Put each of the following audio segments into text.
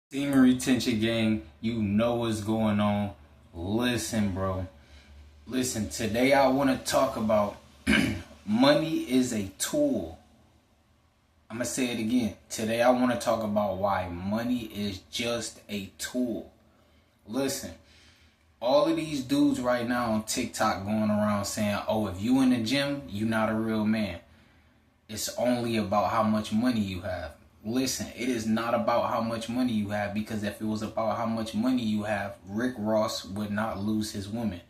Semen retention gang, you know what's going on. Listen, bro. Listen, today I want to talk about money is a tool. I'm going to say it again. Today I want to talk about why money is just a tool. Listen, all of these dudes right now on TikTok going around saying, oh, if you in the gym, you not a real man. It's only about how much money you have. Listen, it is not about how much money you have, because if it was about how much money you have, Rick Ross would not lose his woman.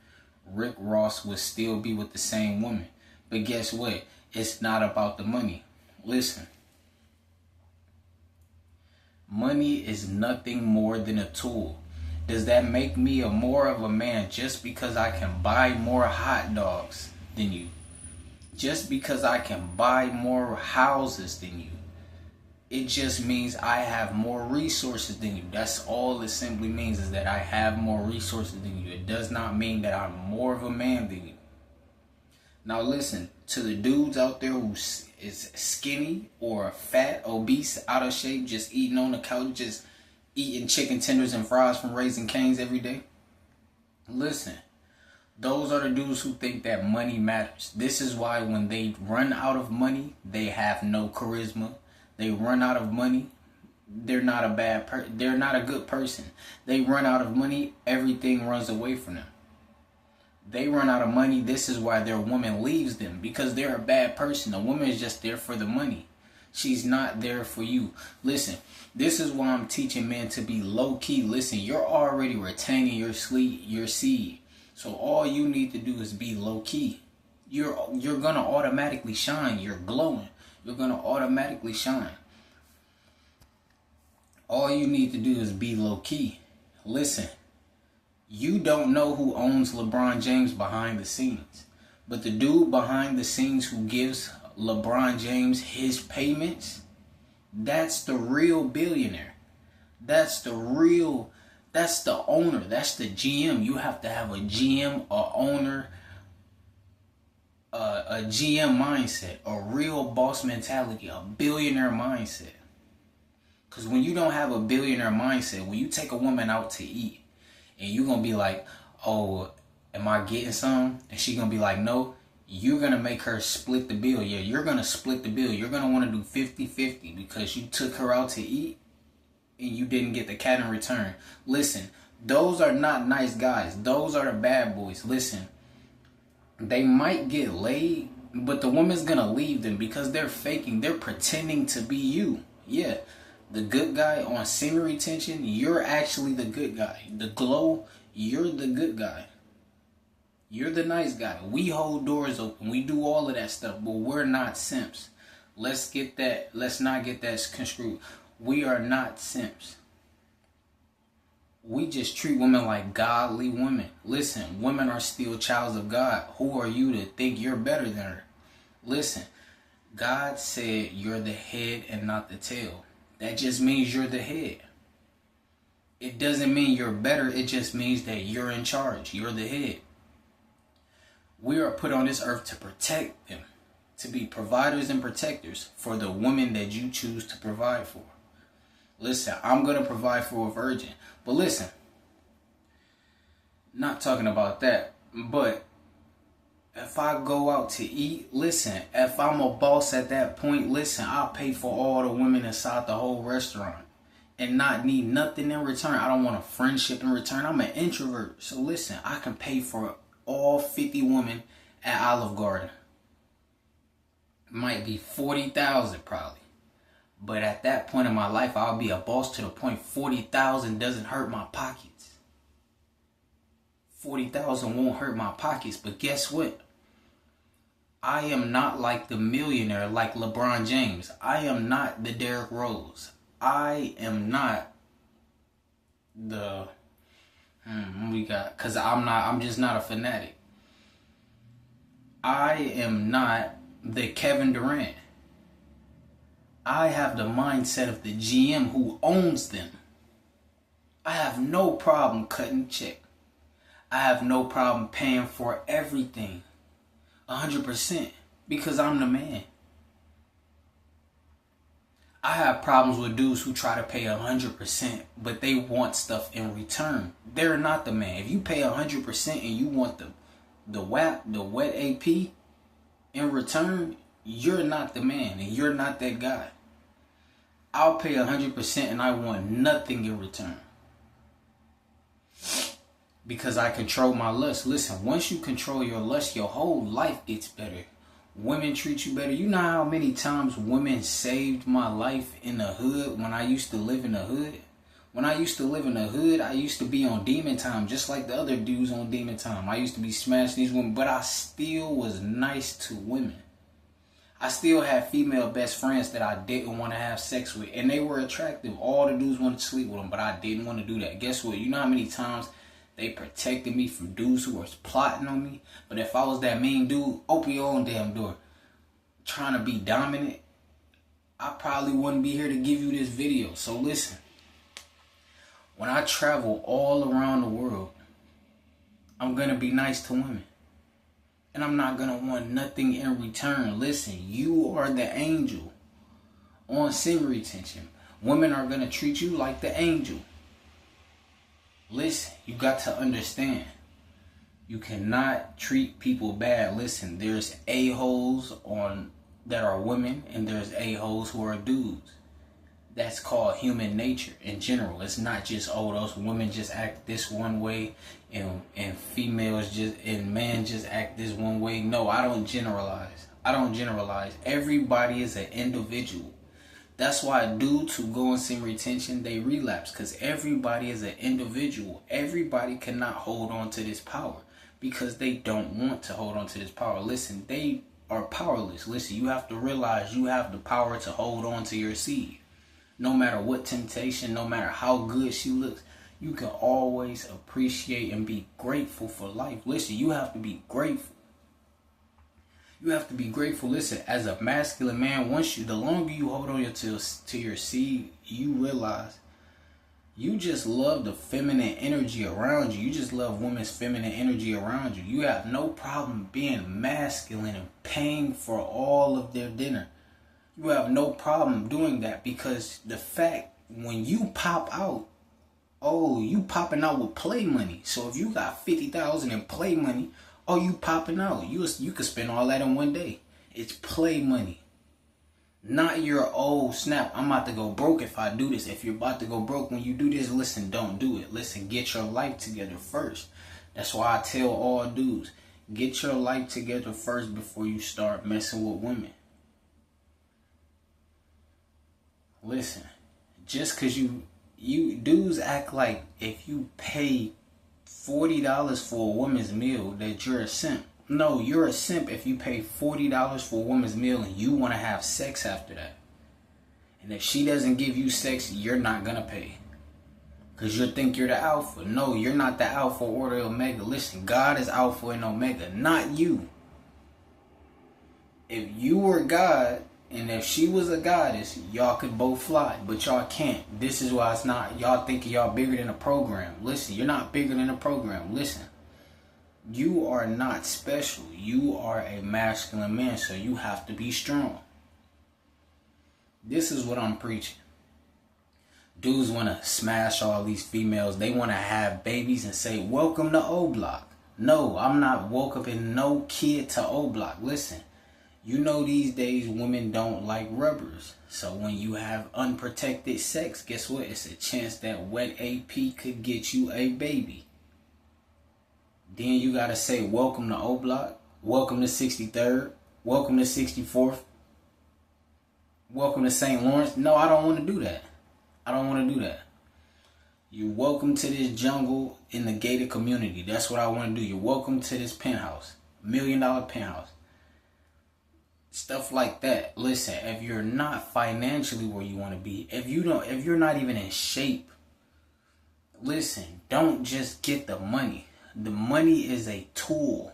Rick Ross would still be with the same woman. But guess what? It's not about the money. Listen, money is nothing more than a tool. Does that make me a more of a man just because I can buy more hot dogs than you? Just because I can buy more houses than you? It just means I have more resources than you. That's all it simply means, is that I have more resources than you. It does not mean that I'm more of a man than you. Now listen, to the dudes out there who is skinny or fat, obese, out of shape, just eating on the couch, just eating chicken tenders and fries from Raising Cane's every day. Listen, those are the dudes who think that money matters. This is why when they run out of money, they have no charisma. They run out of money, they're not they're not a good person. They run out of money, everything runs away from them. They run out of money, this is why their woman leaves them, because they're a bad person. A woman is just there for the money. She's not there for you. Listen, this is why I'm teaching men to be low key. Listen, you're already retaining your seed. So all you need to do is be low key. You're gonna automatically shine. You're glowing. You're going to automatically shine. All you need to do is be low key. Listen, you don't know who owns LeBron James behind the scenes, but the dude behind the scenes who gives LeBron James his payments, that's the real billionaire. That's the owner. That's the GM. You have to have a GM, a owner, a GM mindset, a real boss mentality, a billionaire mindset. Because when you don't have a billionaire mindset, when you take a woman out to eat and you're going to be like, oh, am I getting some? And she's going to be like, no. You're going to make her split the bill. Yeah, you're going to split the bill. You're going to want to do 50-50 because you took her out to eat and you didn't get the cat in return. Listen, those are not nice guys. Those are the bad boys. Listen, they might get laid, but the woman's gonna leave them because they're faking. They're pretending to be you. Yeah, the good guy on semen retention, you're actually the good guy. The glow, you're the good guy. You're the nice guy. We hold doors open. We do all of that stuff, but we're not simps. Let's not get that construed. We are not simps. We just treat women like godly women. Listen, women are still childs of God. Who are you to think you're better than her? Listen, God said you're the head and not the tail. That just means you're the head. It doesn't mean you're better. It just means that you're in charge. You're the head. We are put on this earth to protect them, to be providers and protectors for the woman that you choose to provide for. Listen, I'm going to provide for a virgin. But listen, not talking about that, but if I go out to eat, listen, if I'm a boss at that point, listen, I'll pay for all the women inside the whole restaurant and not need nothing in return. I don't want a friendship in return. I'm an introvert. So listen, I can pay for all 50 women at Olive Garden. Might be 40,000 probably. But at that point in my life, I'll be a boss to the point 40,000 doesn't hurt my pockets. 40,000 won't hurt my pockets. But guess what? I am not like the millionaire like LeBron James. I am not the Derrick Rose. I am not the because I'm just not a fanatic. I am not the Kevin Durant. I have the mindset of the GM who owns them. I have no problem cutting check. I have no problem paying for everything. 100%. Because I'm the man. I have problems with dudes who try to pay 100%, but they want stuff in return. They're not the man. If you pay 100% and you want the wet AP in return, you're not the man and you're not that guy. I'll pay 100% and I want nothing in return. Because I control my lust. Listen, once you control your lust, your whole life gets better. Women treat you better. You know how many times women saved my life in the hood when I used to live in the hood? When I used to live in the hood, I used to be on demon time, just like the other dudes on demon time. I used to be smashing these women, but I still was nice to women. I still had female best friends that I didn't want to have sex with, and they were attractive. All the dudes wanted to sleep with them, but I didn't want to do that. Guess what? You know how many times they protected me from dudes who was plotting on me? But if I was that mean dude, open your own damn door, trying to be dominant, I probably wouldn't be here to give you this video. So listen, when I travel all around the world, I'm going to be nice to women. And I'm not going to want nothing in return. Listen, you are the angel on semen retention. Women are going to treat you like the angel. Listen, you got to understand. You cannot treat people bad. Listen, there's a-holes that are women and there's a-holes who are dudes. That's called human nature in general. It's not just, oh, those women just act this one way and females just and men just act this one way. No, I don't generalize. Everybody is an individual. That's why dudes who go on semen retention, they relapse, because everybody is an individual. Everybody cannot hold on to this power because they don't want to hold on to this power. Listen, they are powerless. Listen, you have to realize you have the power to hold on to your seed. No matter what temptation, no matter how good she looks, you can always appreciate and be grateful for life. Listen, you have to be grateful. You have to be grateful. Listen, as a masculine man, the longer you hold on to your seed, you realize you just love the feminine energy around you. You just love women's feminine energy around you. You have no problem being masculine and paying for all of their dinner. You have no problem doing that, because the fact when you pop out, oh, you popping out with play money. So if you got 50,000 in play money, oh, you popping out. You could spend all that in one day. It's play money. Not your, oh, snap, I'm about to go broke if I do this. If you're about to go broke when you do this, listen, don't do it. Listen, get your life together first. That's why I tell all dudes, get your life together first before you start messing with women. Listen, just because you dudes act like if you pay $40 for a woman's meal that you're a simp. No, you're a simp if you pay $40 for a woman's meal and you want to have sex after that. And if she doesn't give you sex, you're not going to pay. Because you think you're the alpha. No, you're not the alpha or the omega. Listen, God is alpha and omega, not you. If you were God, and if she was a goddess, y'all could both fly, but y'all can't. This is why it's not. Y'all think y'all bigger than a program. Listen, you're not bigger than a program. Listen, you are not special. You are a masculine man, so you have to be strong. This is what I'm preaching. Dudes want to smash all these females. They want to have babies and say, welcome to O Block. No, I'm not welcoming no kid to O Block. Listen. You know these days women don't like rubbers. So when you have unprotected sex, guess what? It's a chance that wet AP could get you a baby. Then you got to say, welcome to O Block. Welcome to 63rd. Welcome to 64th. Welcome to St. Lawrence. No, I don't want to do that. I don't want to do that. You're welcome to this jungle in the gated community. That's what I want to do. You're welcome to this penthouse. $1 million penthouse. Stuff like that. Listen, if you're not financially where you want to be, if you're not even in shape, listen, don't just get the money. The money is a tool.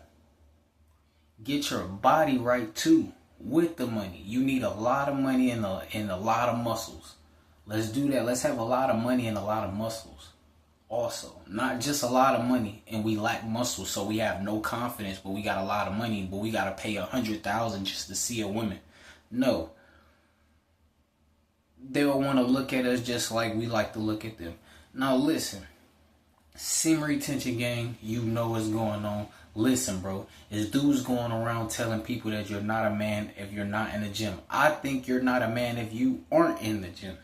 Get your body right too with the money. You need a lot of money and a lot of muscles. Let's do that. Let's have a lot of money and a lot of muscles. Also, not just a lot of money and we lack muscle, so we have no confidence, but we got a lot of money, but we got to pay $100,000 just to see a woman. No. they'll want to look at us just like we like to look at them. Now listen, semen retention gang, you know what's going on. Listen, bro, is dudes going around telling people that you're not a man if you're not in the gym. I think you're not a man if you aren't in the gym.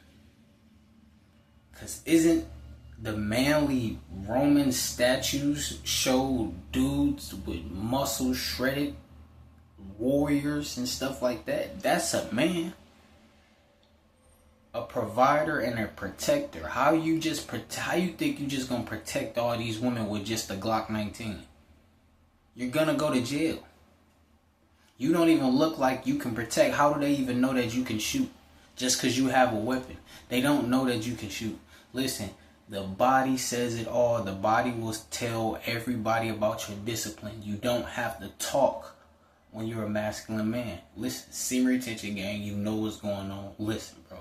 Because isn't the manly Roman statues show dudes with muscle shredded warriors and stuff like that? That's a man. A provider and a protector. How you think you just gonna protect all these women with just a Glock 19? You're gonna go to jail. You don't even look like you can protect. How do they even know that you can shoot? Just because you have a weapon. They don't know that you can shoot. Listen, the body says it all. The body will tell everybody about your discipline. You don't have to talk when you're a masculine man. Listen, semen retention gang, you know what's going on. Listen, bro.